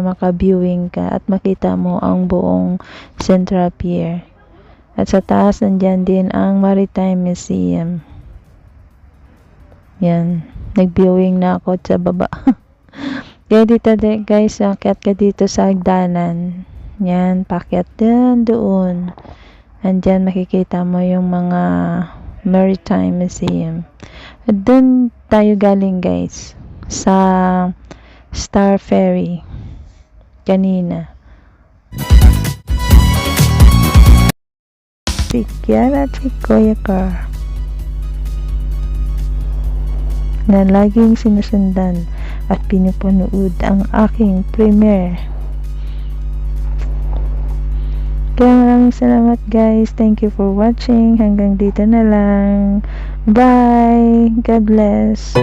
maka-viewing ka at makita mo ang buong Central Pier. At sa taas nandyan din ang Maritime Museum. Yan, nag-viewing na ako sa baba. Kaya dito guys, akyat ka dito sa hagdanan. Yan, pakyat din doon. Andyan makikita mo yung mga Maritime Museum. At doon tayo galing guys sa Star Ferry kanina. Si Kiara at si Kuya Car na laging sinusundan at pinupanood ang aking premiere. Kaya maraming salamat guys. Thank you for watching. Hanggang dito na lang. Bye. God bless.